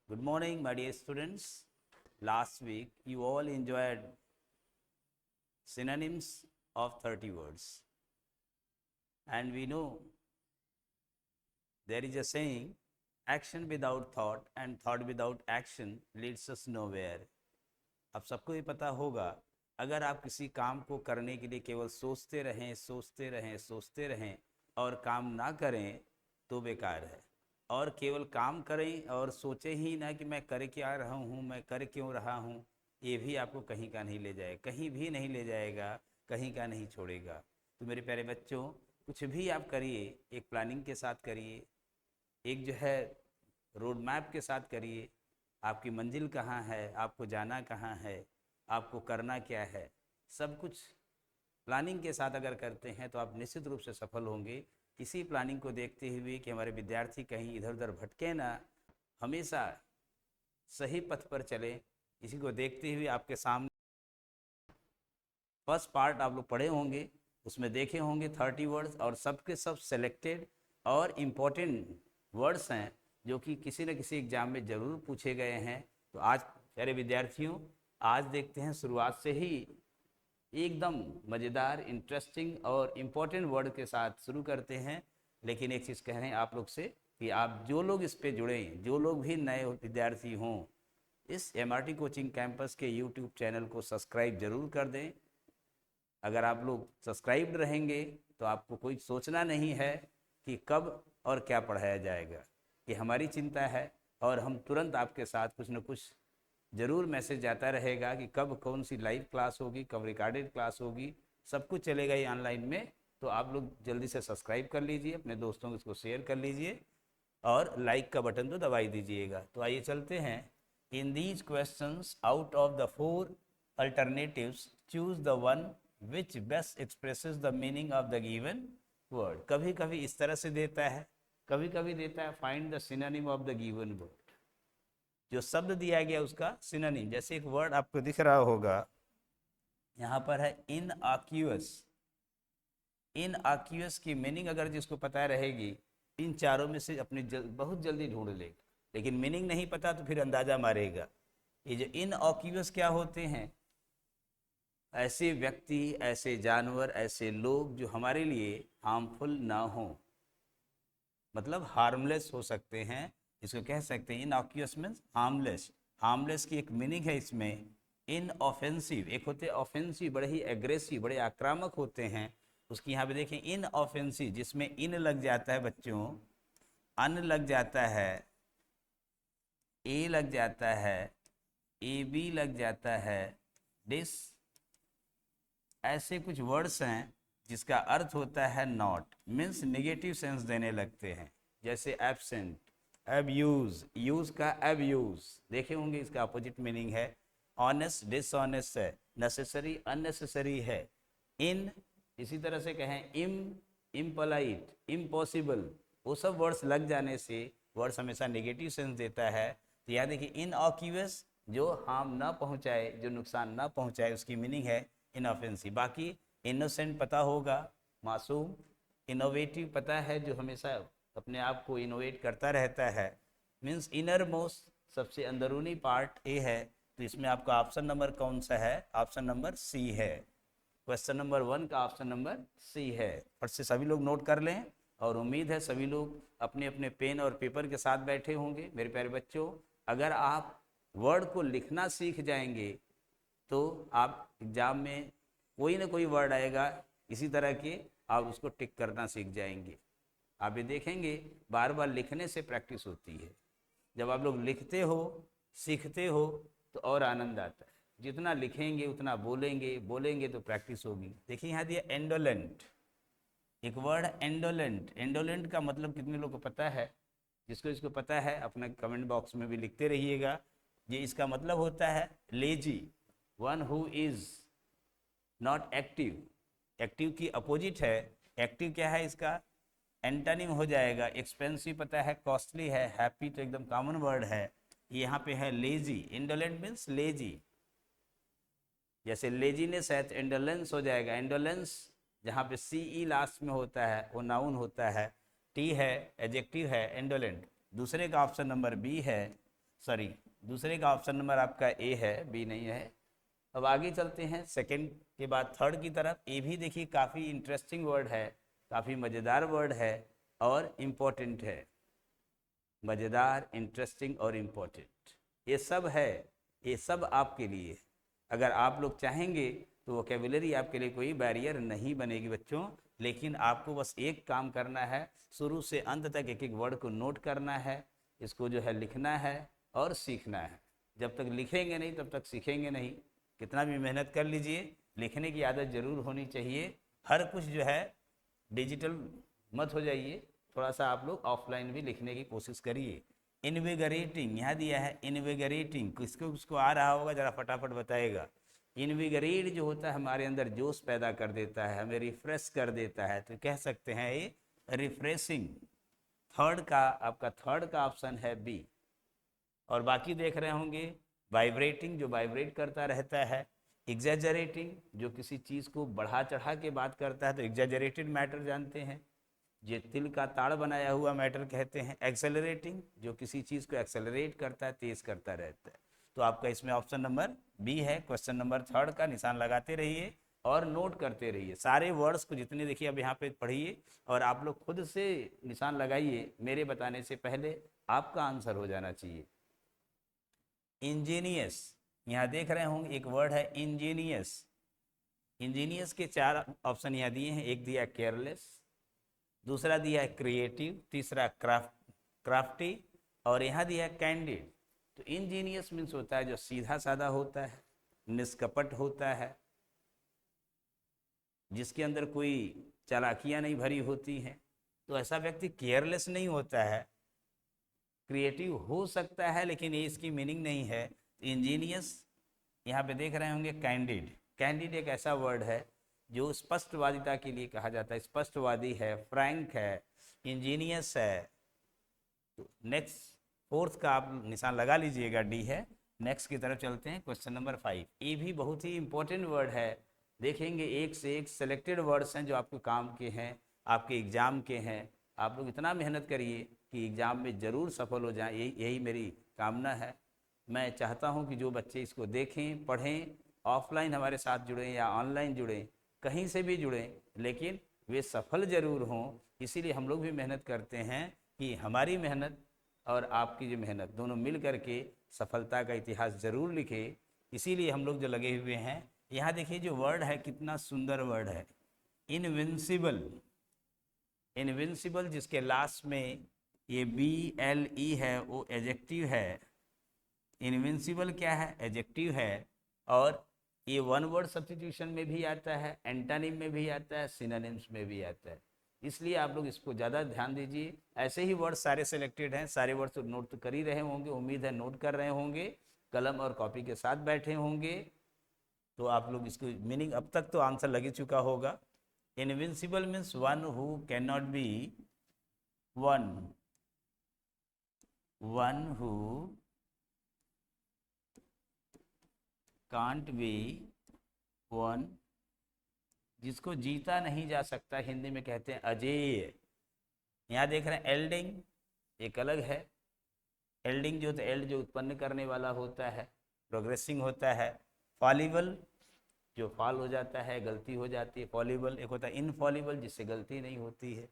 Good morning, my dear students. Last week, you all enjoyed synonyms of 30 words. And we know there is a saying, action without thought and thought without action leads us nowhere. अब सबको ये पता होगा, अगर आप किसी काम को करने के लिए केवल सोचते रहें, सोचते रहें, सोचते रहें और काम ना करें तो बेकार है। और केवल काम करें और सोचें ही ना कि मैं कर क्या रहा हूँ, मैं कर क्यों रहा हूँ, ये भी आपको कहीं का नहीं ले जाएगा, कहीं भी नहीं ले जाएगा, कहीं का नहीं छोड़ेगा। तो मेरे प्यारे बच्चों, कुछ भी आप करिए एक प्लानिंग के साथ करिए, एक जो है रोड मैप के साथ करिए। आपकी मंजिल कहाँ है, आपको जाना कहाँ है, आपको करना क्या है, सब कुछ प्लानिंग के साथ अगर करते हैं तो आप निश्चित रूप से सफल होंगे। इसी प्लानिंग को देखते हुए कि हमारे विद्यार्थी कहीं इधर उधर भटके ना, हमेशा सही पथ पर चलें, इसी को देखते हुए आपके सामने फर्स्ट पार्ट आप लोग पढ़े होंगे, उसमें देखे होंगे 30 वर्ड्स और सबके सब सेलेक्टेड और इम्पोर्टेंट वर्ड्स हैं जो कि किसी न किसी एग्जाम में ज़रूर पूछे गए हैं। तो आज प्यारे विद्यार्थियों, आज देखते हैं शुरुआत से ही एकदम मज़ेदार, इंटरेस्टिंग और इम्पोर्टेंट वर्ड के साथ शुरू करते हैं। लेकिन एक चीज़ कह रहे हैं आप लोग से कि आप जो लोग इस पे जुड़ें, जो लोग भी नए विद्यार्थी हों, इस एमआरटी कोचिंग कैंपस के यूट्यूब चैनल को सब्सक्राइब जरूर कर दें। अगर आप लोग सब्सक्राइब्ड रहेंगे तो आपको कोई सोचना नहीं है कि कब और क्या पढ़ाया जाएगा, ये हमारी चिंता है। और हम तुरंत आपके साथ कुछ न कुछ ज़रूर मैसेज आता रहेगा कि कब कौन सी लाइव क्लास होगी, कब रिकॉर्डेड क्लास होगी, सब कुछ चलेगा ये ऑनलाइन में। तो आप लोग जल्दी से सब्सक्राइब कर लीजिए, अपने दोस्तों को इसको शेयर कर लीजिए और लाइक का बटन तो दबा ही दीजिएगा। तो आइए चलते हैं। In these questions out of the 4 alternatives choose the one which best expresses the meaning of the given word. कभी कभी इस तरह से देता है, कभी कभी देता है find the synonym of the given word, जो शब्द दिया गया उसका सिनोनिम। जैसे एक वर्ड आपको दिख रहा होगा यहाँ पर है इनआक्यूअस। इनआक्यूअस की मीनिंग अगर जिसको पता रहेगी, इन चारों में से अपनी बहुत जल्दी ढूंढ लेगा। लेकिन मीनिंग नहीं पता तो फिर अंदाजा मारेगा। ये जो इनऑक्यूअस क्या होते हैं, ऐसे व्यक्ति, ऐसे जानवर, ऐसे लोग जो हमारे लिए हार्मफुल ना हो, मतलब हार्मलेस हो सकते हैं, इसको कह सकते हैं इनऑक्यूअस मीन्स हार्मलेस। हार्मलेस की एक मीनिंग है इसमें इनऑफेंसिव। एक होते ऑफेंसिव, बड़े ही एग्रेसिव, बड़े आक्रामक होते हैं, उसकी यहाँ पे देखें इनऑफेंसिव, जिसमें इन लग जाता है बच्चों, अन लग जाता है, ए लग जाता है, ए बी लग जाता है, डिस, ऐसे कुछ वर्ड्स हैं जिसका अर्थ होता है नॉट, मीन्स नेगेटिव सेंस देने लगते हैं। जैसे एब्सेंट, एब्यूज, यूज का एब्यूज देखे होंगे, इसका अपोजिट मीनिंग है ऑनेस्ट, डिसऑनेस्ट है, नेसेसरी, अननेसेसरी है। इन, इसी तरह से कहें इम, इम्पोलाइट, इम्पॉसिबल, वो सब वर्ड्स लग जाने से वर्ड्स हमेशा नेगेटिव सेंस देता है। तो याद देखिए इनऑक्यूअस, जो हार्म ना पहुंचाए, जो नुकसान ना पहुंचाए, उसकी मीनिंग है इनऑफेंसिव। बाकी इनोसेंट पता होगा, मासूम। इनोवेटिव पता है, जो हमेशा अपने आप को इनोवेट करता रहता है, मीन्स इनर मोस्ट, सबसे अंदरूनी पार्ट ए है। तो इसमें आपका ऑप्शन नंबर कौन सा है? ऑप्शन नंबर सी है। क्वेश्चन नंबर 1 का ऑप्शन नंबर सी है। फट से सभी लोग नोट कर लें और उम्मीद है सभी लोग अपने अपने पेन और पेपर के साथ बैठे होंगे। मेरे प्यारे बच्चों, अगर आप वर्ड को लिखना सीख जाएंगे तो आप एग्जाम में कोई ना कोई वर्ड आएगा इसी तरह के, आप उसको टिक करना सीख जाएंगे। आप ये देखेंगे बार बार लिखने से प्रैक्टिस होती है। जब आप लोग लिखते हो, सीखते हो तो और आनंद आता है। जितना लिखेंगे उतना बोलेंगे, बोलेंगे तो प्रैक्टिस होगी। देखिए यहाँ दिया एंडोलेंट, एक वर्ड है एंडोलेंट। एंडोलेंट का मतलब कितने लोग को पता है? जिसको इसको पता है अपना कमेंट बॉक्स में भी लिखते रहिएगा। ये इसका मतलब होता है lazy, one who is not active. Active की अपोजिट है, एक्टिव क्या है इसका एंटोनिम हो जाएगा? एक्सपेंसिव पता है, कॉस्टली है, हैप्पी तो एकदम कॉमन वर्ड है। यहाँ पे है लेजी, इंडोलेंट मीन्स लेजी। जैसे लेजीनेस है तो इंडोलेंस हो जाएगा। इंडोलेंस जहाँ पे सी ई लास्ट में होता है वो नाउन होता है, टी है एडजेक्टिव है इंडोलेंट। दूसरे का ऑप्शन नंबर बी है, सॉरी, दूसरे का ऑप्शन नंबर आपका ए है, बी नहीं है। अब आगे चलते हैं सेकंड के बाद थर्ड की तरफ। ए भी देखिए काफ़ी इंटरेस्टिंग वर्ड है, काफ़ी मज़ेदार वर्ड है और इम्पोर्टेंट है। मज़ेदार, इंटरेस्टिंग और इम्पोर्टेंट, ये सब है, ये सब आपके लिए। अगर आप लोग चाहेंगे तो वोकेबुलरी आपके लिए कोई बैरियर नहीं बनेगी बच्चों, लेकिन आपको बस एक काम करना है, शुरू से अंत तक एक एक वर्ड को नोट करना है, इसको जो है लिखना है और सीखना है। जब तक लिखेंगे नहीं तब तक सीखेंगे नहीं। कितना भी मेहनत कर लीजिए, लिखने की आदत ज़रूर होनी चाहिए। हर कुछ जो है डिजिटल मत हो जाइए, थोड़ा सा आप लोग ऑफलाइन भी लिखने की कोशिश करिए। इनविगरेटिंग यहाँ दिया है, इनविगरेटिंग, किसको किसको आ रहा होगा जरा फटाफट बताएगा। इनविगरेट जो होता है हमारे अंदर जोश पैदा कर देता है, हमें रिफ्रेश कर देता है, तो कह सकते हैं ये रिफ्रेशिंग। थर्ड का आपका थर्ड का ऑप्शन है बी। और बाकी देख रहे होंगे वाइब्रेटिंग, जो वाइब्रेट करता रहता है। एग्जैजरेटिंग, जो किसी चीज़ को बढ़ा चढ़ा के बात करता है, तो एग्जैजरेटेड मैटर जानते हैं, ये तिल का ताड़ बनाया हुआ मैटर कहते हैं। एक्सेलरेटिंग, जो किसी चीज़ को एक्सेलरेट करता है, तेज करता रहता है। तो आपका इसमें ऑप्शन नंबर बी है। क्वेश्चन नंबर थर्ड का निशान लगाते रहिए और नोट करते रहिए सारे वर्ड्स को, जितने देखिए अब यहाँ पे पढ़िए और आप लोग खुद से निशान लगाइए, मेरे बताने से पहले आपका आंसर हो जाना चाहिए। इंजीनियस, यहाँ देख रहे होंगे एक वर्ड है इंजीनियस। इंजीनियस के चार ऑप्शन यहाँ दिए हैं, एक दिया केयरलेस, दूसरा दिया है क्रिएटिव, तीसरा क्राफ्टी और यहाँ दिया है कैंडिड। तो इंजीनियस मीन्स होता है जो सीधा साधा होता है, निष्कपट होता है, जिसके अंदर कोई चालाकियाँ नहीं भरी होती हैं। तो ऐसा व्यक्ति केयरलेस नहीं होता है। क्रिएटिव हो सकता है लेकिन ये इसकी मीनिंग नहीं है। इंजीनियस यहाँ पे देख रहे होंगे कैंडिड। कैंडिड एक ऐसा वर्ड है जो स्पष्टवादिता के लिए कहा जाता है, स्पष्टवादी है, फ्रैंक है, इंजीनियस है। तो नेक्स्ट फोर्थ का आप निशान लगा लीजिएगा, डी है। नेक्स्ट की तरफ चलते हैं, क्वेश्चन नंबर 5। ये भी बहुत ही इंपॉर्टेंट वर्ड है, देखेंगे एक से एक सेलेक्टेड वर्ड्स हैं जो आपके काम के हैं, आपके एग्ज़ाम के हैं। आप लोग इतना मेहनत करिए कि एग्ज़ाम में ज़रूर सफल हो जाएं, यही मेरी कामना है। मैं चाहता हूं कि जो बच्चे इसको देखें, पढ़ें, ऑफलाइन हमारे साथ जुड़ें या ऑनलाइन जुड़ें, कहीं से भी जुड़ें, लेकिन वे सफल ज़रूर हों। इसीलिए हम लोग भी मेहनत करते हैं कि हमारी मेहनत और आपकी जो मेहनत दोनों मिल करके सफलता का इतिहास ज़रूर लिखे। इसीलिए हम लोग जो लगे हुए हैं। यहाँ देखिए जो वर्ड है कितना सुंदर वर्ड है, इनविंसिबल। इनविंसिबल जिसके लास्ट में ये BLE है, वो एजेक्टिव है। इनविंसिबल क्या है? एजेक्टिव है। और ये वन वर्ड सब्स्टिट्यूशन में भी आता है, एंटानिम में भी आता है, सिनोनिम्स में भी आता है। इसलिए आप लोग इसको ज़्यादा ध्यान दीजिए। ऐसे ही वर्ड सारे सिलेक्टेड हैं, सारे वर्ड तो नोट तो कर ही रहे होंगे, उम्मीद है नोट कर रहे होंगे, कलम और कॉपी के साथ बैठे होंगे। तो आप लोग इसको मीनिंग अब तक तो आंसर लग ही चुका होगा। Invincible means one who can not B one, one who can't be one, जिसको जीता नहीं जा सकता, हिंदी में कहते हैं अजेय। यहाँ देख रहे हैं एल्डिंग, एक अलग है। एल्डिंग जो, तो एल्ड जो उत्पन्न करने वाला होता है, प्रोग्रेसिंग होता है। फॉलिबल जो फॉल हो जाता है, गलती हो जाती है, फॉलिबल। एक होता है इनफॉलिबल जिससे गलती नहीं होती है।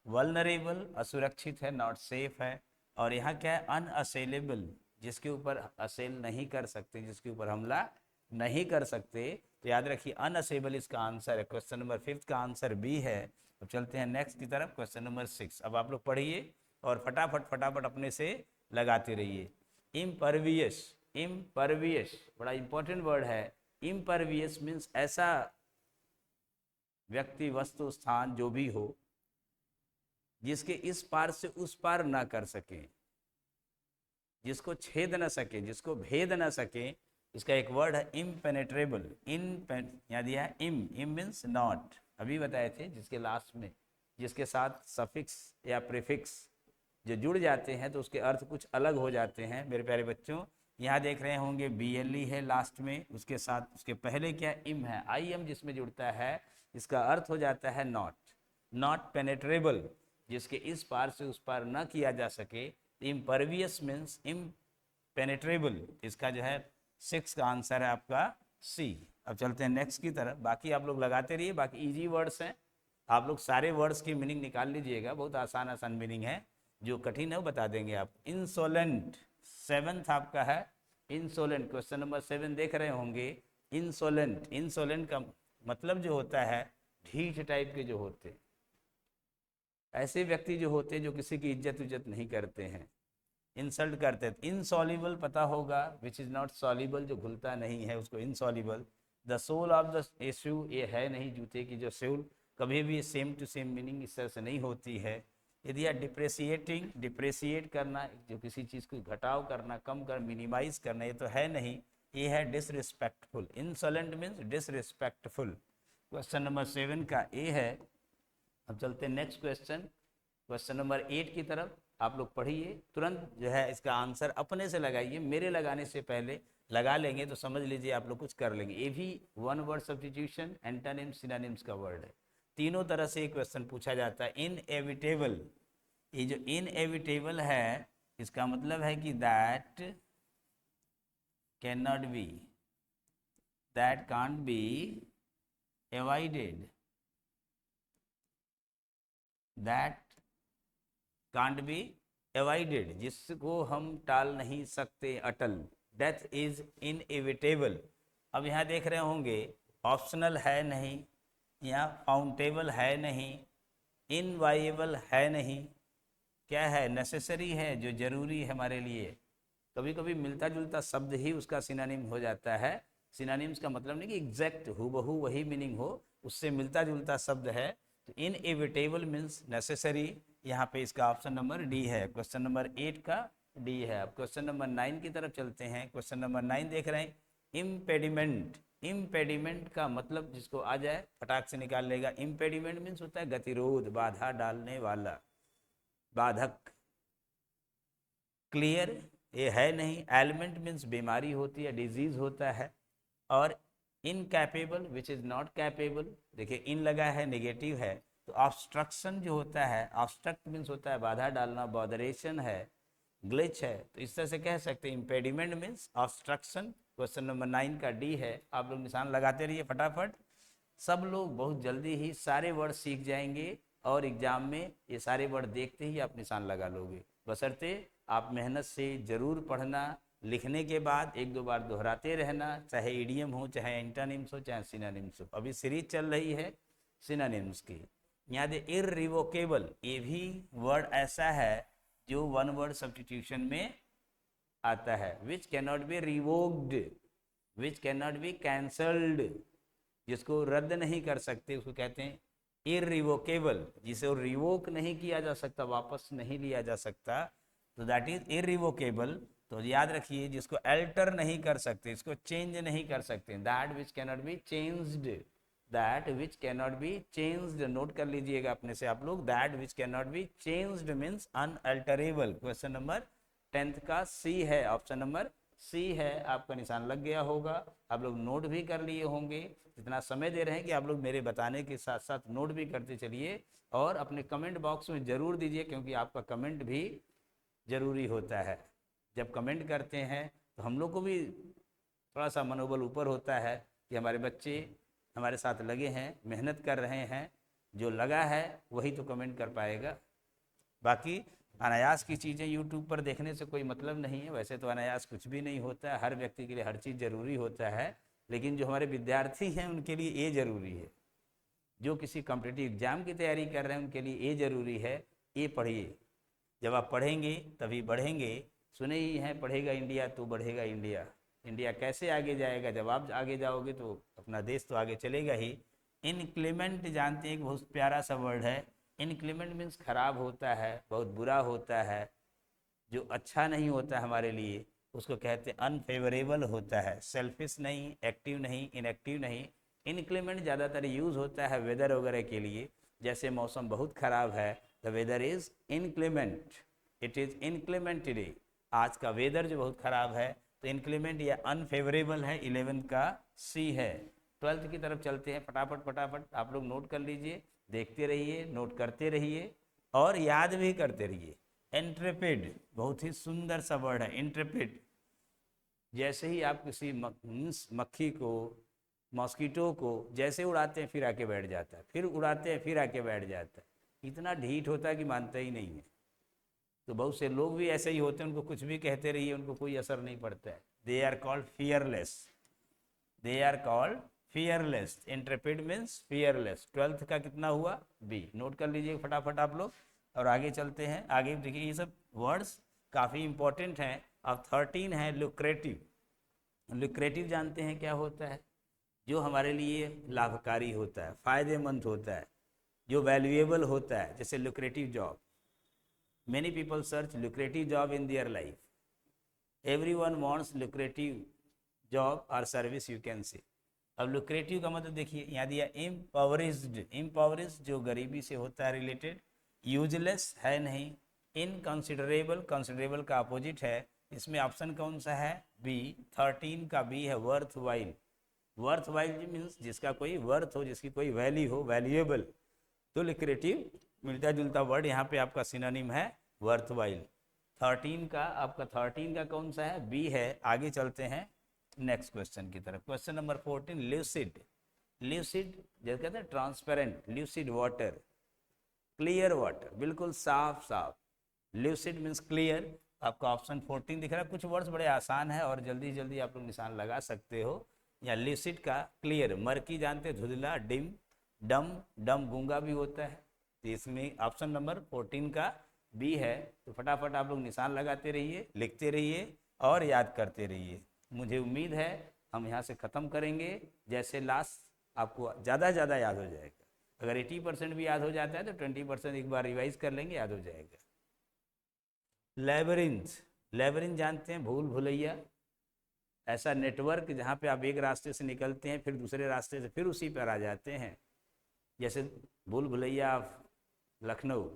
वल्नरेबल असुरक्षित है, नॉट सेफ है। और यहाँ क्या है? अनअसेलेबल, जिसके ऊपर असेल नहीं कर सकते, जिसके ऊपर हमला नहीं कर सकते। तो याद रखिए अनअसेबल इसका आंसर है। क्वेश्चन नंबर 5 का आंसर बी है। अब चलते हैं नेक्स्ट की तरफ, क्वेश्चन नंबर 6। अब आप लोग पढ़िए और फटाफट फटाफट अपने से लगाते रहिए। इम्परवियस, इम्परवियस बड़ा इंपॉर्टेंट वर्ड है। इम्परवियस मीन्स ऐसा व्यक्ति, वस्तु, स्थान जो भी हो जिसके इस पार से उस पार ना कर सके, जिसको छेद न सके, जिसको भेद न सके। इसका एक वर्ड है इम्पेनेट्रेबल। यहाँ दिया है इम मीन्स नॉट, अभी बताए थे, जिसके लास्ट में, जिसके साथ सफिक्स या प्रीफिक्स जो जुड़ जाते हैं तो उसके अर्थ कुछ अलग हो जाते हैं मेरे प्यारे बच्चों। यहाँ देख रहे होंगे BLE है लास्ट में, उसके साथ उसके पहले क्या इम है, IM जिसमें जुड़ता है, इसका अर्थ हो जाता है नॉट। नॉट पेनेट्रेबल, जिसके इस पार से उस पार न किया जा सके। इम्परवियस मीन्स पेनेट्रेबल, इसका जो है 6 का आंसर है आपका सी। अब चलते हैं नेक्स्ट की तरफ। बाकी आप लोग लगाते रहिए, बाकी इजी वर्ड्स हैं, आप लोग सारे वर्ड्स की मीनिंग निकाल लीजिएगा, बहुत आसान आसान मीनिंग है, जो कठिन है वो बता देंगे आप। इंसोलेंट, 7th आपका है इंसोलेंट, क्वेश्चन नंबर 7 देख रहे होंगे। इंसोलेंट, इंसोलेंट का मतलब जो होता है ढीठ टाइप के जो होते हैं, ऐसे व्यक्ति जो होते हैं जो किसी की इज्जत नहीं करते हैं, इंसल्ट करते हैं। इनसॉल्युबल पता होगा, विच इज नॉट सॉल्युबल, जो घुलता नहीं है उसको insoluble. The soul of the issue, ये है नहीं जूते की जो सोल, कभी भी सेम टू सेम मीनिंग इस तरह से नहीं होती है। यदि आप डिप्रेशिएटिंग, डिप्रेशिएट करना, जो किसी चीज़ को घटाव करना, कम कर, मिनिमाइज करना, ये तो है नहीं, ये है disrespectful. Insolent means disrespectful. Question number 7 का ए है। अब चलते हैं नेक्स्ट क्वेश्चन, क्वेश्चन नंबर 8 की तरफ। आप लोग पढ़िए, तुरंत जो है इसका आंसर अपने से लगाइए, मेरे लगाने से पहले लगा लेंगे तो समझ लीजिए आप लोग कुछ कर लेंगे। ये भी one word substitution, antonyms, synonyms का वर्ड है, तीनों तरह से क्वेश्चन पूछा जाता है। इनएविटेबल, ये जो इनएविटेबल है इसका मतलब है कि that can not B, that can't be avoided, that can't be avoided, जिसको हम टाल नहीं सकते, अटल। Death is inevitable. अब यहाँ देख रहे होंगे ऑप्शनल है नहीं, यहाँ फाउंटेबल है नहीं, इनवाइएबल है नहीं, क्या है, नेसेसरी है, जो जरूरी है हमारे लिए। कभी कभी मिलता जुलता शब्द ही उसका सिनोनिम हो जाता है। सिनोनिम्स का मतलब नहीं कि एग्जैक्ट हूबहू वही मीनिंग हो, उससे मिलता जुलता शब्द है। तो इनएविटेबल मीन्स नेसेसरी, यहाँ पे इसका ऑप्शन नंबर डी है, क्वेश्चन नंबर 8 का डी है। अब क्वेश्चन नंबर 9 की तरफ चलते हैं। क्वेश्चन नंबर 9 देख रहे हैं, इम्पेडिमेंट। इम्पेडिमेंट का मतलब जिसको आ जाए फटाक से निकाल लेगा। इम्पेडिमेंट मीन्स होता है गतिरोध, बाधा डालने वाला, बाधक। क्लियर, ये है नहीं। एलिमेंट मीन्स बीमारी होती है, डिजीज होता है। और incapable, which is not capable, देखिए इन लगा है, नेगेटिव है। तो ऑब्स्ट्रक्शन जो होता है, ऑब्स्ट्रक्ट मीन्स होता है बाधा डालना, बॉदरेशन है, ग्लिच है। तो इस तरह से कह सकते हैं impediment means obstruction. Question number 9 का डी है। आप लोग निशान लगाते रहिए फटाफट, सब लोग बहुत जल्दी ही सारे वर्ड सीख जाएंगे और एग्जाम में ये सारे वर्ड देखते ही आप निशान लगा लोगे, बशर्ते आप मेहनत से ज़रूर पढ़ना। लिखने के बाद 1-2 बार दोहराते रहना, चाहे इडियम हो, चाहे एंटोनिम्स हो, चाहे सिनोनिम्स हो। अभी सीरीज चल रही है सिनोनिम्स की। यहाँ दे इररिवोकेबल, ये भी वर्ड ऐसा है जो वन वर्ड सब्स्टिट्यूशन में आता है। विच can not B revoked, which can not be cancelled, जिसको रद्द नहीं कर सकते उसको कहते हैं इररिवोकेबल, जिसे रिवोक नहीं किया जा सकता, वापस नहीं लिया जा सकता, तो दैट इज इररिवोकेबल। तो याद रखिए, जिसको अल्टर नहीं कर सकते, इसको चेंज नहीं कर सकते, that which can not be changed, that which can not be changed. Note कर लीजिएगा अपने से आप लोग, that which can not be changed means unalterable. Question number 10th का सी है, ऑप्शन नंबर सी है। आपका निशान लग गया होगा, आप लोग नोट भी कर लिए होंगे। इतना समय दे रहे हैं कि आप लोग मेरे बताने के साथ साथ नोट भी करते चलिए और अपने कमेंट बॉक्स में ज़रूर दीजिए, क्योंकि आपका कमेंट भी ज़रूरी होता है। जब कमेंट करते हैं तो हम लोग को भी थोड़ा सा मनोबल ऊपर होता है कि हमारे बच्चे हमारे साथ लगे हैं, मेहनत कर रहे हैं। जो लगा है वही तो कमेंट कर पाएगा। बाकी अनायास की चीज़ें यूट्यूब पर देखने से कोई मतलब नहीं है। वैसे तो अनायास कुछ भी नहीं होता है, हर व्यक्ति के लिए हर चीज़ ज़रूरी होता है, लेकिन जो हमारे विद्यार्थी हैं उनके लिए ये ज़रूरी है। जो किसी कॉम्पिटिटिव एग्जाम की तैयारी कर रहे हैं उनके लिए ये ज़रूरी है। ये पढ़िए, जब आप पढ़ेंगे तभी बढ़ेंगे। सुने ही हैं, पढ़ेगा इंडिया तो बढ़ेगा इंडिया। इंडिया कैसे आगे जाएगा? जब आप आगे जाओगे तो अपना देश तो आगे चलेगा ही। इनक्लीमेंट जानते हैं, एक बहुत प्यारा सा वर्ड है। इनक्लीमेंट मीन्स खराब होता है, बहुत बुरा होता है, जो अच्छा नहीं होता हमारे लिए उसको कहते हैं अनफेवरेबल होता है। सेल्फिश नहीं, एक्टिव नहीं, इनएक्टिव नहीं। इनक्लीमेंट ज़्यादातर यूज़ होता है वेदर वगैरह के लिए, जैसे मौसम बहुत ख़राब है, the weather is inclement, it is inclement today. आज का वेदर जो बहुत ख़राब है, तो इनक्लीमेंट या अनफेवरेबल है। 11 का सी है। 12th की तरफ चलते हैं, फटाफट फटाफट आप लोग नोट कर लीजिए, देखते रहिए, नोट करते रहिए और याद भी करते रहिए। इंट्रेपिड बहुत ही सुंदर सा वर्ड है, इंट्रेपिड। जैसे ही आप किसी मक्खी को, मॉस्किटो को जैसे उड़ाते हैं फिर आके बैठ जाता है, फिर उड़ाते हैं फिर आके बैठ जाता है, इतना ढीठ होता है कि मानता ही नहीं है। तो बहुत से लोग भी ऐसे ही होते हैं, उनको कुछ भी कहते रहिए उनको कोई असर नहीं पड़ता है। They are called fearless, they are called fearless. Intrepid means fearless. 12th का कितना हुआ? बी। नोट कर लीजिए फटाफट आप लोग और आगे चलते हैं। आगे देखिए ये सब वर्ड्स काफ़ी इंपॉर्टेंट हैं। अब 13 है लुक्रेटिव। लुक्रेटिव जानते हैं क्या होता है? जो हमारे लिए लाभकारी होता है, फायदेमंद होता है, जो वैल्यूएबल होता है, जैसे lucrative job. Many people search lucrative job in their life. Everyone wants lucrative job और सर्विस, यू कैन सी। अब लुक्रेटिव का मतलब देखिए यहाँ दिया इम्पावरिज्ड। इम्पावरिज्ड जो गरीबी से होता है रिलेटेड। यूजलेस है नहीं। इनकंसिडरेबल, कंसिडरेबल का अपोजिट है। इसमें ऑप्शन कौन सा है? बी। 13 का बी है worth while. Worth while means जिसका कोई वर्थ हो, जिसकी कोई वैल्यू हो, वैल्यूएबल। तो लुक्रेटिव मिलता जुलता वर्ड यहाँ पे आपका सिनोनिम है वर्थ वाइल। 13 का आपका 13 का कौन सा है? बी है। आगे चलते हैं नेक्स्ट क्वेश्चन की तरफ। Question number 14 lucid. ल्यूसिड जैसे कहते हैं transparent, lucid water, clear water, बिल्कुल साफ साफ। Lucid means clear. आपका ऑप्शन 14 दिख रहा है। कुछ वर्ड्स बड़े आसान है और जल्दी जल्दी आप लोग निशान लगा सकते हो। या ल्यूसिड का क्लियर। मर्की जानते हैं, धुंधला, डिम, डम। डम गूंगा भी होता है। तो इसमें ऑप्शन नंबर 14 का बी है। तो फटाफट आप लोग निशान लगाते रहिए, लिखते रहिए और याद करते रहिए। मुझे उम्मीद है हम यहाँ से ख़त्म करेंगे। जैसे लास्ट आपको ज़्यादा से ज़्यादा याद हो जाएगा। अगर 80% भी याद हो जाता है तो 20% एक बार रिवाइज कर लेंगे, याद हो जाएगा। लेबरिंथ। लेबरिंथ जानते हैं, भूल भुलैया। ऐसा नेटवर्क जहाँ पे आप एक रास्ते से निकलते हैं फिर दूसरे रास्ते से फिर उसी पर आ जाते हैं। जैसे भूल भुलैया लखनऊ,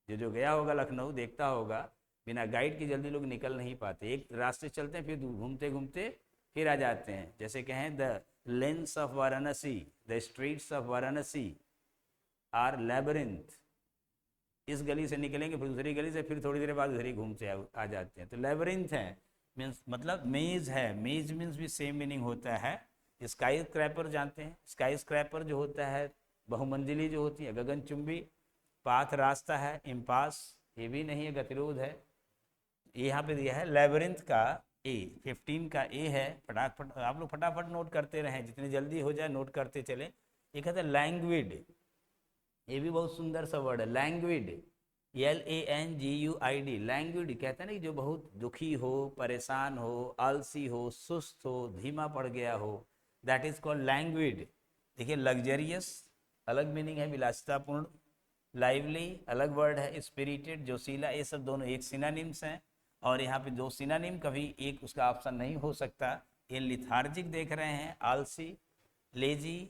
जो गया होगा लखनऊ देखता होगा, बिना गाइड के जल्दी लोग निकल नहीं पाते। एक रास्ते चलते हैं फिर घूमते घूमते फिर आ जाते हैं। जैसे कहें the lanes of Varanasi, the streets of Varanasi are labyrinth. इस गली से निकलेंगे फिर दूसरी गली से फिर थोड़ी देर बाद उधर ही घूमते आ जाते हैं। तो लेबरिंथ है मीन्स मतलब मेज है। मेज मीन्स भी सेम मीनिंग होता है। स्काई स्क्रैपर जानते हैं? स्काई स्क्रैपर जो होता है बहुमंजिली जो होती है, गगनचुंबी। पाथ रास्ता है, इम्पास ये भी नहीं है, गतिरोध है। यहाँ पे दिया है लेबरिंथ का ए। 15 का ए है। फटाफट आप लोग फटाफट नोट करते रहें, जितनी जल्दी हो जाए नोट करते चले। ये कहते हैं लैंग्विड। ये भी बहुत सुंदर सा वर्ड है, लैंग्विड। LANGUID। लैंग्विड कहते हैं ना जो बहुत दुखी हो, परेशान हो, आलसी हो, सुस्त हो, धीमा पड़ गया हो, दैट इज कॉल्ड लैंग्विड। देखिए लग्जरियस अलग मीनिंग है, विलासितापूर्ण। लाइवली अलग वर्ड है, स्पिरिटेड, जोशीला। ये सब दोनों एक सिनोनिम्स हैं। और यहाँ पे दो सिनोनिम कभी एक उसका ऑप्शन नहीं हो सकता। ये लिथार्जिक देख रहे हैं, आलसी, लेजी।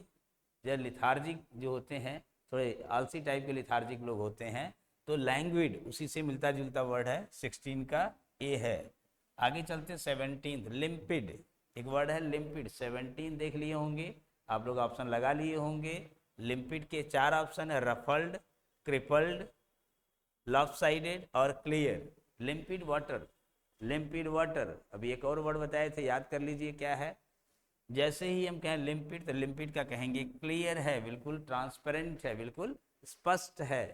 जब लिथार्जिक जो होते हैं, थोड़े आलसी टाइप के लिथार्जिक लोग होते हैं। तो लैंग्विड उसी से मिलता जुलता वर्ड है, 16 का ए है। आगे चलते 17 लिम्पिड। एक वर्ड है लिम्पिड। 17 देख लिए होंगे आप लोग, ऑप्शन लगा लिए होंगे। लिम्पिड के 4 ऑप्शन है, रफल्ड, क्रिपल्ड, लॉपसाइडेड और क्लियर। लिम्पिड water, लिम्पिड water. अभी एक और वर्ड बताए थे, याद कर लीजिए क्या है। जैसे ही हम कहें लिम्पिड तो लिम्पिड का कहेंगे क्लियर है, बिल्कुल ट्रांसपेरेंट है, बिल्कुल स्पष्ट है।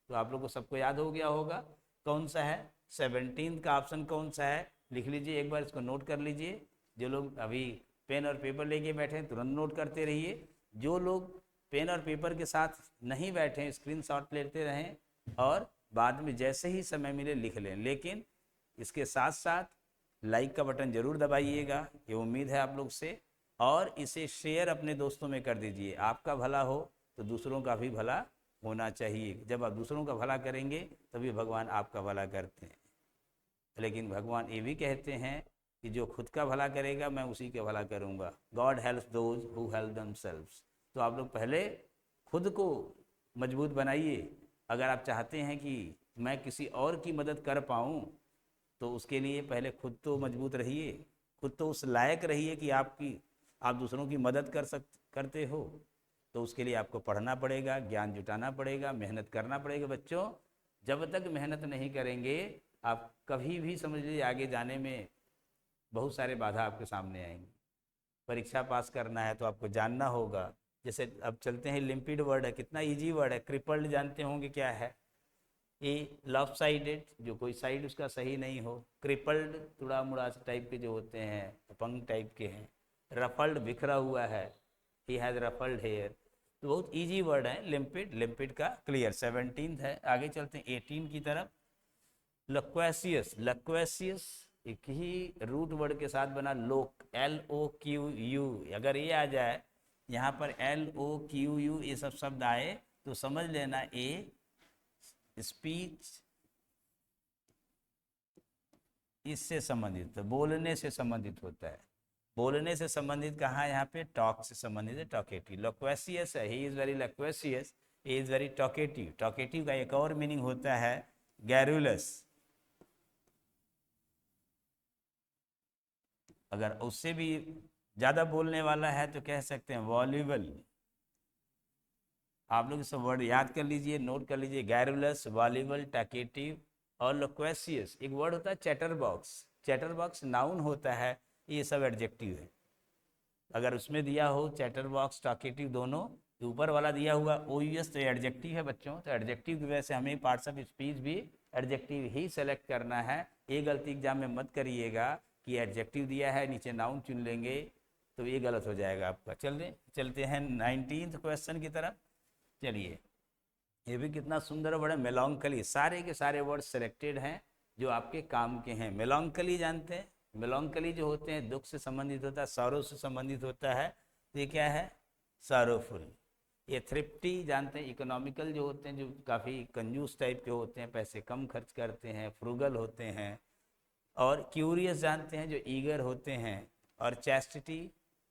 तो आप लोग को सबको याद हो गया होगा कौन सा है। 17 का ऑप्शन कौन सा है लिख लीजिए, एक बार इसको नोट कर लीजिए। जो लोग अभी पेन और पेपर लेके बैठे हैं तुरंत नोट करते रहिए। जो लोग पेन और पेपर के साथ नहीं बैठे हैं स्क्रीनशॉट लेते रहें और बाद में जैसे ही समय मिले लिख लें। लेकिन इसके साथ साथ लाइक का बटन जरूर दबाइएगा, ये उम्मीद है आप लोग से। और इसे शेयर अपने दोस्तों में कर दीजिए। आपका भला हो तो दूसरों का भी भला होना चाहिए। जब आप दूसरों का भला करेंगे तभी भगवान आपका भला करते हैं। लेकिन भगवान ये भी कहते हैं कि जो खुद का भला करेगा मैं उसी का भला करूँगा। God helps those who help themselves. तो आप लोग पहले खुद को मजबूत बनाइए। अगर आप चाहते हैं कि मैं किसी और की मदद कर पाऊँ तो उसके लिए पहले खुद तो मजबूत रहिए, खुद तो उस लायक रहिए कि आप दूसरों की मदद करते हो। तो उसके लिए आपको पढ़ना पड़ेगा, ज्ञान जुटाना पड़ेगा, मेहनत करना पड़ेगा। बच्चों जब तक मेहनत नहीं करेंगे आप कभी भी समझ लीजिए आगे जाने में बहुत सारे बाधा आपके सामने आएंगे। परीक्षा पास करना है तो आपको जानना होगा। जैसे अब चलते हैं, लिम्पिड वर्ड है, कितना इजी वर्ड है। क्रिपल्ड जानते होंगे क्या है? ए लॉप साइडेड, जो कोई साइड उसका सही नहीं हो। क्रिपल्ड थोड़ा मुड़ा टाइप के जो होते हैं, अपंग टाइप के हैं। रफल्ड बिखरा हुआ है, ही हैज़ रफल्ड हेयर। तो बहुत इजी वर्ड है लिम्पिड। लिम्पिड का क्लियर 17th है। आगे चलते हैं 18 की तरफ। लक्वेसियस, लक्वेसियस एक ही रूट वर्ड के साथ बना लोक, LOQU। अगर ये आ जाए यहाँ पर LOQU ये सब शब्द आए तो समझ लेना ए स्पीच इससे संबंधित, बोलने से संबंधित होता है। बोलने से संबंधित कहाँ? यहाँ पे टॉक से संबंधित है, टॉकेटिव। लक्वेसियस है, he is very loquacious, he is very talkative. Talkative का एक और मीनिंग होता है गैरुलस। अगर उससे भी ज़्यादा बोलने वाला है तो कह सकते हैं वॉल्यूबल। आप लोग इस वर्ड याद कर लीजिए, नोट कर लीजिए। गैरुलस, वॉल्यूबल, टैकेटिव और लोक्वेसियस। एक वर्ड होता है chatter box. Chatter box noun होता है, ये सब एडजेक्टिव है। अगर उसमें दिया हो चैटर बॉक्स, टॉकेटिव दोनों, तो ऊपर वाला दिया हुआ OUS तो एडजेक्टिव है बच्चों। तो एडजेक्टिव की वजह से हमें पार्ट्स ऑफ स्पीच भी एडजेक्टिव ही सेलेक्ट करना है। ये गलती एग्जाम में मत करिएगा कि एडजेक्टिव दिया है नीचे नाउन चुन लेंगे, तो ये गलत हो जाएगा आपका। चलते हैं 19th क्वेश्चन की तरफ। चलिए, ये भी कितना सुंदर वर्ड है, मेलॉन्कली। सारे के सारे वर्ड सिलेक्टेड हैं जो आपके काम के हैं। मेलॉन्कली जानते हैं? मेलॉन्कली जो होते हैं दुख से संबंधित होता है, सौरव से संबंधित होता है। तो ये क्या है? सॉरोफुल। ये थ्रिफ्टी जानते हैं? इकोनॉमिकल जो होते हैं, जो काफ़ी कंजूस टाइप के होते हैं, पैसे कम खर्च करते हैं, फ्रूगल होते हैं। और क्यूरियस जानते हैं? जो ईगर होते हैं। और चैस्टिटी,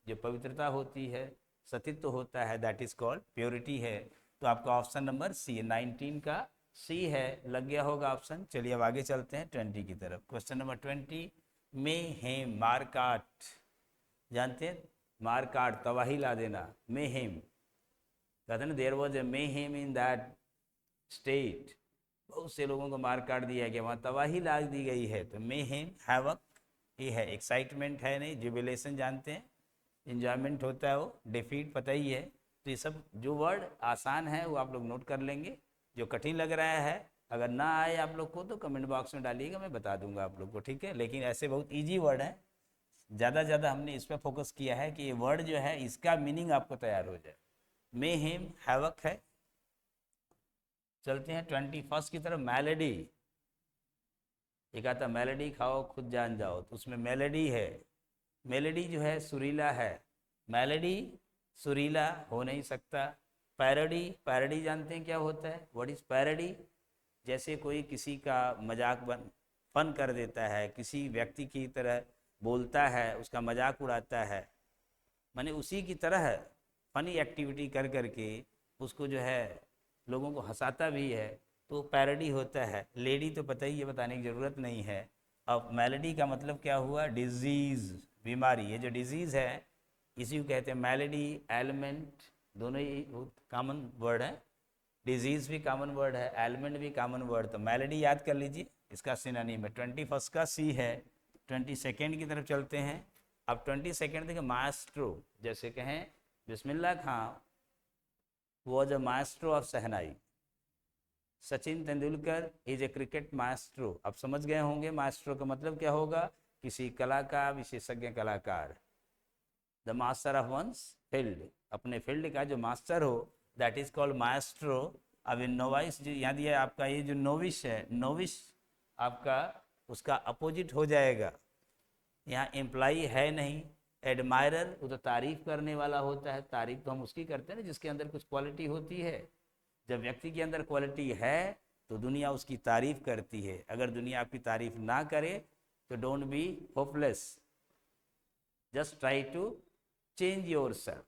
जो पवित्रता होती है, सतीत्व होता है, दैट इज कॉल्ड प्योरिटी है। तो आपका ऑप्शन नंबर सी, 19 का सी है। लग गया होगा ऑप्शन। चलिए अब आगे चलते हैं 20 की तरफ। क्वेश्चन नंबर 20 में हेम, मारकाट जानते हैं? मारकाट, तबाही ला देना। में हेम कहते हैं ना, there was a mayhem in that state. बहुत से लोगों को मार काट दिया गया, वहाँ तबाही ला दी गई है। तो मे हेम, हैवक ये है। एक्साइटमेंट है नहीं, जुबिलेशन जानते हैं? इंजॉयमेंट होता है वो। डिफीट पता ही है। तो ये सब जो वर्ड आसान है वो आप लोग नोट कर लेंगे। जो कठिन लग रहा है, अगर ना आए आप लोग को तो कमेंट बॉक्स में डालिएगा, मैं बता दूंगा आप लोग को, ठीक है? लेकिन ऐसे बहुत ईजी वर्ड है, ज़्यादा हमने इस पर फोकस किया है कि ये वर्ड जो है इसका मीनिंग आपको तैयार हो जाए। मे हेम, हैवक है। चलते हैं 21 की तरफ। मेलेडी, एक आता मेलेडी खाओ खुद जान जाओ, तो उसमें मेलेडी है। मेलेडी जो है सुरीला है। मेलेडी सुरीला हो नहीं सकता। पैरोडी, पैरोडी जानते हैं क्या होता है? What is parody? जैसे कोई किसी का मजाक फन कर देता है, किसी व्यक्ति की तरह बोलता है, उसका मजाक उड़ाता है, माने उसी की तरह फनी एक्टिविटी कर करके उसको जो है लोगों को हंसाता भी है, तो पैरोडी होता है। लेडी तो पता ही है, बताने की ज़रूरत नहीं है। अब मेलेडी का मतलब क्या हुआ? डिजीज़, बीमारी। ये जो डिजीज़ है इसी को कहते हैं मेलेडी। एलिमेंट, दोनों ही कॉमन वर्ड है। डिजीज़ भी कॉमन वर्ड है, एलिमेंट भी कॉमन वर्ड। तो मेलेडी याद कर लीजिए, इसका सिनोनिम है। 21 का सी है। 22 की तरफ चलते हैं। अब 22 देखिए, मास्ट्रो। जैसे कहें Bismillah Khan was a maestro of shehnai. Sachin Tendulkar is a cricket maestro. अब समझ गए होंगे मास्ट्रो का मतलब क्या होगा? किसी कला का विशेषज्ञ कलाकार। The master of one's field, अपने फील्ड का जो मास्टर हो, दैट इज कॉल्ड मास्ट्रो। अब इन नोवाइस जो यहाँ दिया आपका, ये जो नोविश है, नोविश आपका उसका अपोजिट हो जाएगा। यहाँ एम्प्लॉई है नहीं। एडमायरर, वो तो तारीफ करने वाला होता है। तारीफ तो हम उसकी करते हैं ना जिसके अंदर कुछ क्वालिटी होती है। जब व्यक्ति के अंदर क्वालिटी है तो दुनिया उसकी तारीफ करती है। अगर दुनिया आपकी तारीफ ना करे तो don't be hopeless, just try to change yourself.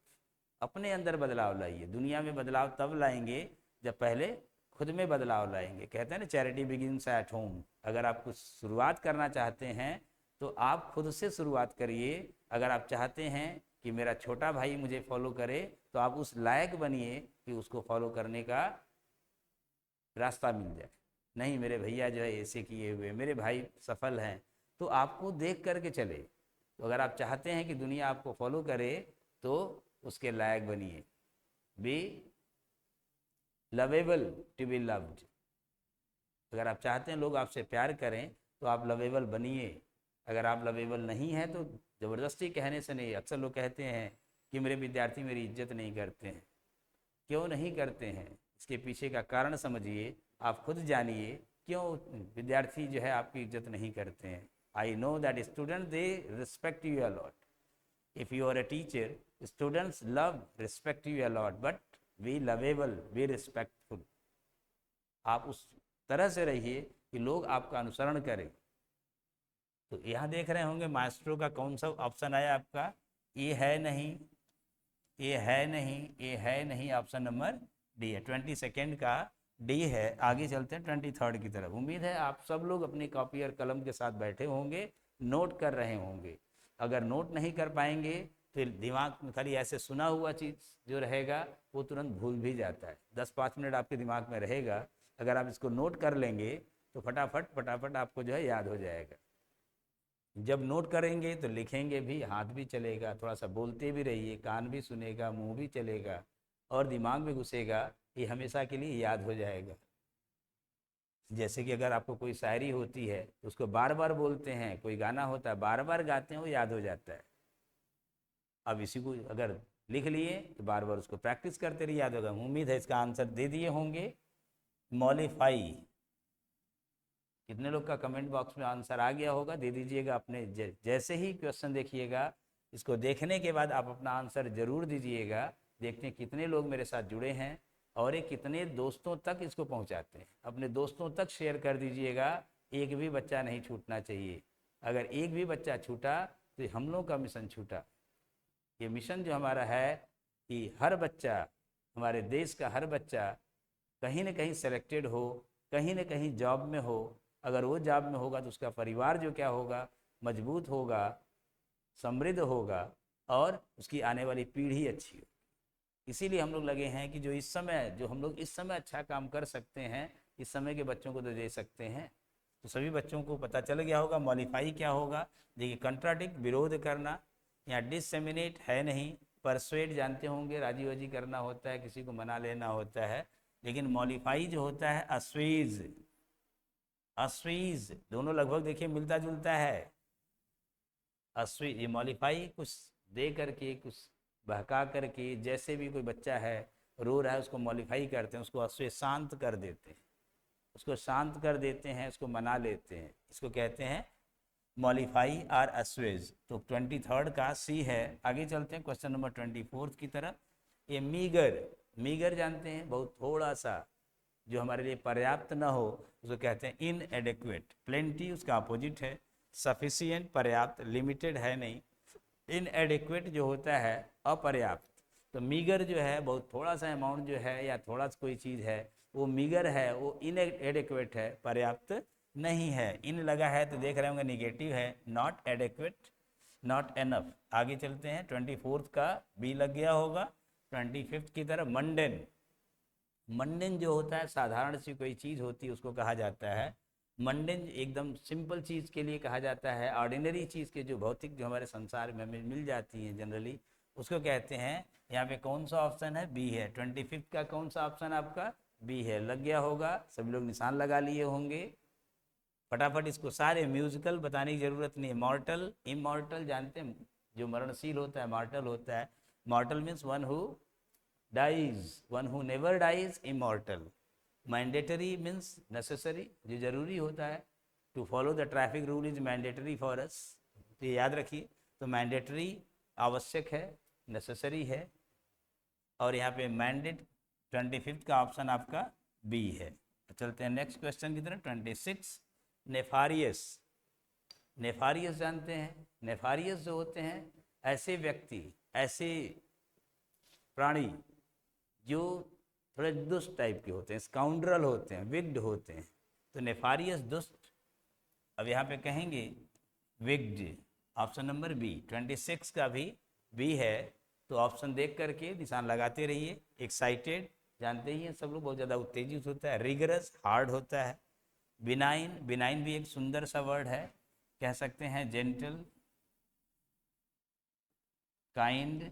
अपने अंदर बदलाव लाइए। दुनिया में बदलाव तब लाएंगे जब पहले खुद में बदलाव लाएंगे। कहते हैं ना, चैरिटी बिगिंस एट होम। अगर आप कुछ शुरुआत करना चाहते हैं तो आप खुद से शुरुआत करिए। अगर आप चाहते हैं कि मेरा छोटा भाई मुझे फॉलो करे, तो आप उस लायक बनिए कि उसको फॉलो करने का रास्ता मिल जाए। नहीं, मेरे भैया जो है ऐसे किए हुए, मेरे भाई सफल हैं, तो आपको देख करके चले। तो अगर आप चाहते हैं कि दुनिया आपको फॉलो करे तो उसके लायक बनिए। Be lovable to be loved. अगर आप चाहते हैं लोग आपसे प्यार करें तो आप लवेबल बनिए। अगर आप लवेबल नहीं हैं तो ज़बरदस्ती कहने से नहीं। अक्सर लोग कहते हैं कि मेरे विद्यार्थी मेरी इज्जत नहीं करते हैं। क्यों नहीं करते हैं, इसके पीछे का कारण समझिए, आप खुद जानिए क्यों विद्यार्थी जो है आपकी इज्जत नहीं करते हैं। I know that student they respect you a lot. If you are a teacher, students love respect you a lot, but be lovable, be respectful. आप उस तरह से रहिए कि लोग आपका अनुसरण करें। तो यहाँ देख रहे होंगे मास्टरों का कौन सा ऑप्शन आया आपका, ये है नहीं, ये है नहीं, ये है नहीं, ऑप्शन नंबर डी है। 22 का डी है। आगे चलते हैं 23 की तरफ। उम्मीद है आप सब लोग अपनी कॉपी और कलम के साथ बैठे होंगे, नोट कर रहे होंगे। अगर नोट नहीं कर पाएंगे तो दिमाग में खाली ऐसे सुना हुआ चीज़ जो रहेगा वो तुरंत भूल भी जाता है। 10-5 मिनट आपके दिमाग में रहेगा, अगर आप इसको नोट कर लेंगे तो फटाफट फटाफट आपको जो है याद हो जाएगा। जब नोट करेंगे तो लिखेंगे भी, हाथ भी चलेगा, थोड़ा सा बोलते भी रहिए, कान भी सुनेगा, मुंह भी चलेगा और दिमाग में घुसेगा, ये हमेशा के लिए याद हो जाएगा। जैसे कि अगर आपको कोई शायरी होती है तो उसको बार बार बोलते हैं, कोई गाना होता है बार बार गाते हैं, वो याद हो जाता है। अब इसी को अगर लिख लिए तो बार बार उसको प्रैक्टिस करते रहिए, याद होगा। उम्मीद है इसका आंसर दे दिए होंगे, मॉलिफाई। कितने लोग का कमेंट बॉक्स में आंसर आ गया होगा, दे दीजिएगा अपने। जैसे ही क्वेश्चन देखिएगा, इसको देखने के बाद आप अपना आंसर ज़रूर दीजिएगा। देखते हैं कितने लोग मेरे साथ जुड़े हैं और ये कितने दोस्तों तक इसको पहुंचाते हैं। अपने दोस्तों तक शेयर कर दीजिएगा, एक भी बच्चा नहीं छूटना चाहिए। अगर एक भी बच्चा छूटा तो हम लोग का मिशन छूटा। ये मिशन जो हमारा है कि हर बच्चा, हमारे देश का हर बच्चा कहीं ना कहीं सेलेक्टेड हो, कहीं ना कहीं जॉब में हो। अगर वो जॉब में होगा तो उसका परिवार जो क्या होगा, मजबूत होगा, समृद्ध होगा और उसकी आने वाली पीढ़ी अच्छी हो। इसीलिए हम लोग लगे हैं कि जो इस समय, जो हम लोग इस समय अच्छा काम कर सकते हैं, इस समय के बच्चों को तो दे सकते हैं। तो सभी बच्चों को पता चल गया होगा मॉडिफाई क्या होगा। देखिए, कंट्राडिक्ट, विरोध करना, या डिससेमिनेट है नहीं। परसुएड जानते होंगे, राजी वाजी करना होता है, किसी को मना लेना होता है। लेकिन मॉडिफाई जो होता है, अस्वीज, अस्वीज दोनों लगभग देखिए मिलता जुलता है। अस्वीज, ये मॉडिफाई कुछ दे करके, कुछ बहका करके, जैसे भी कोई बच्चा है रो रहा है उसको मॉडिफाई करते हैं, उसको अस्वीज शांत कर देते हैं, उसको शांत कर देते हैं, उसको मना लेते हैं। इसको कहते हैं मॉडिफाई आर अस्वेज। तो 23 का सी है। आगे चलते हैं क्वेश्चन नंबर 24 की तरफ। ये मीगर, मीगर जानते हैं, बहुत थोड़ा सा, जो हमारे लिए पर्याप्त ना हो उसको कहते हैं इनएडिक्वेट। प्लेंटी उसका अपोजिट है। सफिशिएंट पर्याप्त, लिमिटेड है नहीं। इनएडिक्वेट जो होता है अपर्याप्त। तो मीगर जो है बहुत थोड़ा सा अमाउंट जो है या थोड़ा सा कोई चीज़ है वो मीगर है, वो इनएडिक्वेट है, पर्याप्त नहीं है। इन लगा है तो देख रहे होंगे निगेटिव है, नॉट एडिक्वेट, नॉट एनफ। आगे चलते हैं 24 का बी लग गया होगा। 25 की तरफ मंडेन। मंडेन जो होता है साधारण सी कोई चीज़ होती है उसको कहा जाता है मंडेन। एकदम सिंपल चीज़ के लिए कहा जाता है, ऑर्डिनरी चीज़ के जो भौतिक जो हमारे संसार में हमें मिल जाती हैं जनरली, उसको कहते हैं। यहाँ पे कौन सा ऑप्शन है, बी है। 25 का कौन सा ऑप्शन आपका, बी है। लग गया होगा, सभी लोग निशान लगा लिए होंगे। फटाफट इसको सारे म्यूजिकल बताने की जरूरत नहीं है। मॉर्टल, इमॉर्टल जानते हैं, जो मरणशील होता है मॉर्टल होता है। Mortal means one who dies, one who never dies, immortal. Mandatory means necessary, जो जरूरी होता है। To follow the traffic rule is mandatory for us, तो ये याद रखिए। तो मैंडेटरी आवश्यक है, नेसेसरी है। और यहाँ पे मैंडेट 25 का ऑप्शन आपका बी है। तो चलते हैं नेक्स्ट क्वेश्चन की तरफ। 26 नेफारियस। नेफारियस जानते हैं, नेफारियस जो होते हैं ऐसे व्यक्ति, ऐसे प्राणी जो थोड़े दुष्ट टाइप के होते हैं, स्काउंड्रल होते हैं, विग्ड होते हैं। तो नेफारियस दुष्ट। अब यहाँ पे कहेंगे विग्ड, ऑप्शन नंबर बी। 26 का भी बी है। तो ऑप्शन देख करके निशान लगाते रहिए। एक्साइटेड जानते ही हैं सब लोग, बहुत ज़्यादा उत्तेजित होता है। रिगरस, हार्ड होता है। बिनाइन, बिनाइन भी एक सुंदर सा वर्ड है, कह सकते हैं जेंटल। काइंड,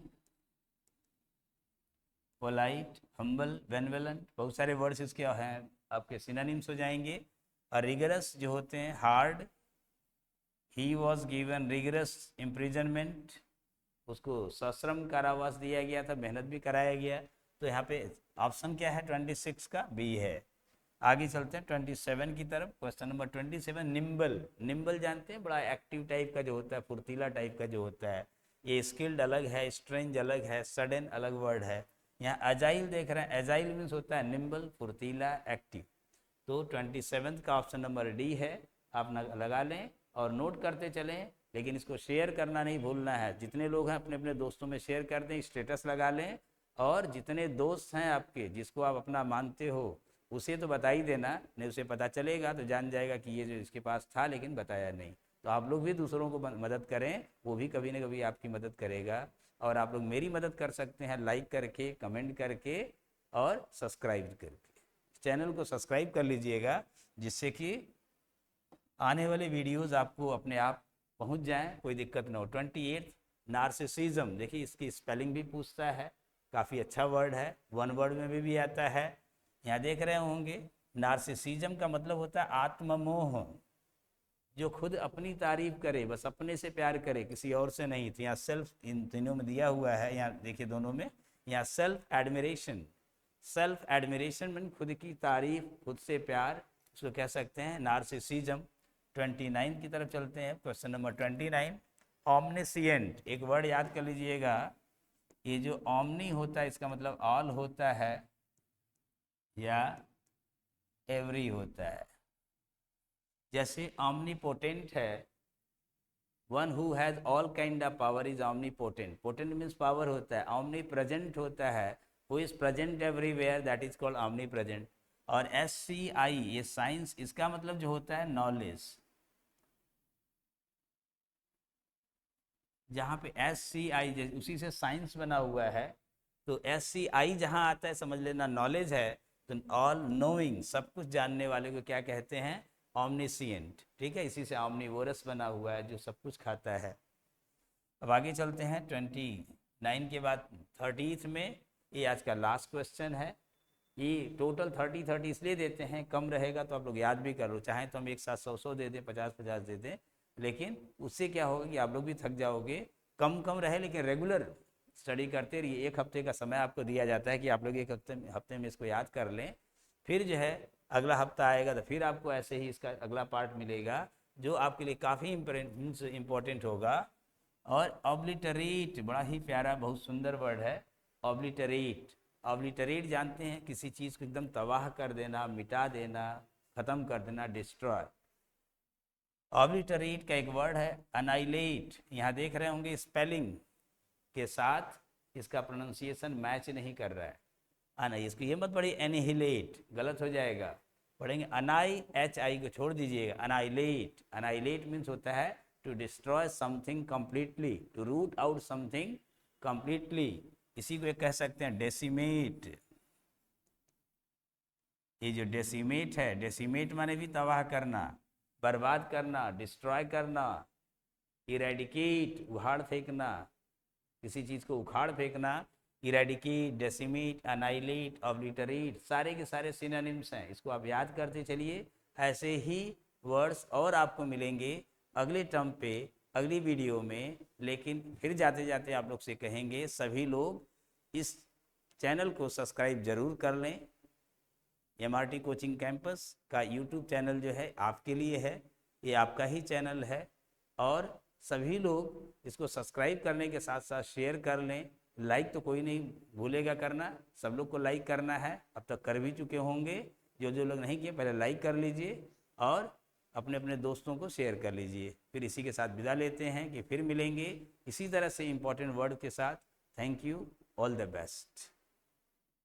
पोलाइट, हम्बल, बेनवेलेंट, बहुत सारे वर्ड्स इसके हैं, आपके सिनोनिम्स हो जाएंगे। और रिगरस जो होते हैं, hard, he was given rigorous imprisonment, उसको सश्रम कारावास दिया गया था, मेहनत भी कराया गया। तो यहाँ पे ऑप्शन क्या है 26 का, बी है। आगे चलते हैं 27 की तरफ। Question number 27, nimble. निम्बल जानते हैं, बड़ा एक्टिव टाइप का जो होता है, फुर्तीला टाइप का जो होता है। ये स्किल्ड अलग है, स्ट्रेंज अलग है, सडन अलग वर्ड है। यहाँ अजाइल देख रहे हैं, एजाइल मीन्स होता है निम्बल, फुर्तीला, एक्टिव। तो 27 का ऑप्शन नंबर डी है, आप लगा लें और नोट करते चलें, लेकिन इसको शेयर करना नहीं भूलना है। जितने लोग हैं अपने अपने दोस्तों में शेयर कर दें, स्टेटस लगा लें, और जितने दोस्त हैं आपके जिसको आप अपना मानते हो उसे तो बता ही देना, नहीं उसे पता चलेगा तो जान जाएगा कि ये जो इसके पास था लेकिन बताया नहीं। तो आप लोग भी दूसरों को मदद करें, वो भी कभी ना कभी आपकी मदद करेगा। और आप लोग मेरी मदद कर सकते हैं लाइक करके, कमेंट करके और सब्सक्राइब करके। चैनल को सब्सक्राइब कर लीजिएगा, जिससे कि आने वाले वीडियोस आपको अपने आप पहुंच जाएं, कोई दिक्कत ना हो। 28 नार्सिसिज्म, देखिए इसकी स्पेलिंग भी पूछता है, काफ़ी अच्छा वर्ड है, वन वर्ड में भी आता है। यहाँ देख रहे होंगे, नार्सिसिज्म का मतलब होता है आत्ममोह, जो खुद अपनी तारीफ करे, बस अपने से प्यार करे, किसी और से नहीं। तो यहाँ सेल्फ इन तीनों में दिया हुआ है, यहाँ देखिए दोनों में। यहाँ self admiration, self admiration mean खुद की तारीफ, खुद से प्यार, उसको कह सकते हैं नार्सिसिज्म। 29 की तरफ चलते हैं। Question number 29, ऑमनिसिएंट। एक वर्ड याद कर लीजिएगा, ये जो ऑमनी होता है इसका मतलब ऑल होता है या एवरी होता है। जैसे ऑमनीपोटेंट है, one who has all kind of power is omnipotent. Potent means power होता है। ऑमनी प्रेजेंट होता है, who is present everywhere, that is called omnipresent. और SCI ये साइंस, इसका मतलब जो होता है नॉलेज। जहाँ पे SCI उसी से साइंस बना हुआ है, तो SCI जहाँ आता है समझ लेना नॉलेज है। तो ऑल नोइंग, सब कुछ जानने वाले को क्या कहते हैं, ऑमनिसिएंट। ठीक है, इसी से ऑमनीवोरस बना हुआ है, जो सब कुछ खाता है। अब आगे चलते हैं 29 के बाद 30 में, ये आज का लास्ट क्वेश्चन है। ये टोटल 30 इसलिए देते हैं, कम रहेगा तो आप लोग याद भी कर लो, चाहे तो हम एक साथ 100 दे दें, 50 दे दें, लेकिन उससे क्या होगा कि आप लोग भी थक जाओगे। कम कम रहे लेकिन रेगुलर स्टडी करते रहिए। एक हफ्ते का समय आपको दिया जाता है कि आप लोग एक हफ्ते में इसको याद कर लें। फिर जो है अगला हफ्ता आएगा तो फिर आपको ऐसे ही इसका अगला पार्ट मिलेगा, जो आपके लिए काफ़ी इम्पोर्टेंट होगा। और ऑब्लिटरेट, बड़ा ही प्यारा, बहुत सुंदर वर्ड है ऑब्लिटरेट। ऑब्लिटरेट जानते हैं, किसी चीज़ को एकदम तबाह कर देना, मिटा देना, ख़त्म कर देना, डिस्ट्रॉय। ऑब्लिटरेट का एक वर्ड है अनाइलेट। यहाँ देख रहे होंगे स्पेलिंग के साथ इसका प्रोनाउंसिएशन मैच नहीं कर रहा है। इसको ये मत पढ़िए एनिहिलेट, गलत हो जाएगा। पढ़ेंगे अनाई, HI को छोड़ दीजिएगा, अनाइलेट। अनाइलेट मीन्स होता है to destroy something completely, to root out something completely. इसी को एक कह सकते हैं डेसिमेट। ये जो डेसिमेट है, डेसिमेट माने भी तबाह करना, बर्बाद करना, डिस्ट्रॉय करना। इरेडिकेट, उखाड़ फेंकना, किसी चीज़ को उखाड़ फेंकना। इरेडिकेट, डेसिमेट, अनाइलेट, ऑब्लिटरेट, सारे के सारे सिनोनिम्स हैं, इसको आप याद करते चलिए। ऐसे ही वर्ड्स और आपको मिलेंगे अगले टर्म पे, अगली वीडियो में। लेकिन फिर जाते जाते आप लोग से कहेंगे, सभी लोग इस चैनल को सब्सक्राइब जरूर कर लें। MRT कोचिंग कैंपस का यूट्यूब चैनल जो है आपके लिए है, ये आपका ही चैनल है। और सभी लोग इसको सब्सक्राइब करने के साथ साथ शेयर कर लें। लाइक तो कोई नहीं भूलेगा करना, सब लोग को लाइक करना है। अब तक कर भी चुके होंगे, जो जो लोग नहीं किए पहले लाइक कर लीजिए और अपने अपने दोस्तों को शेयर कर लीजिए। फिर इसी के साथ विदा लेते हैं कि फिर मिलेंगे इसी तरह से इम्पोर्टेंट वर्ड के साथ। Thank you, all the best.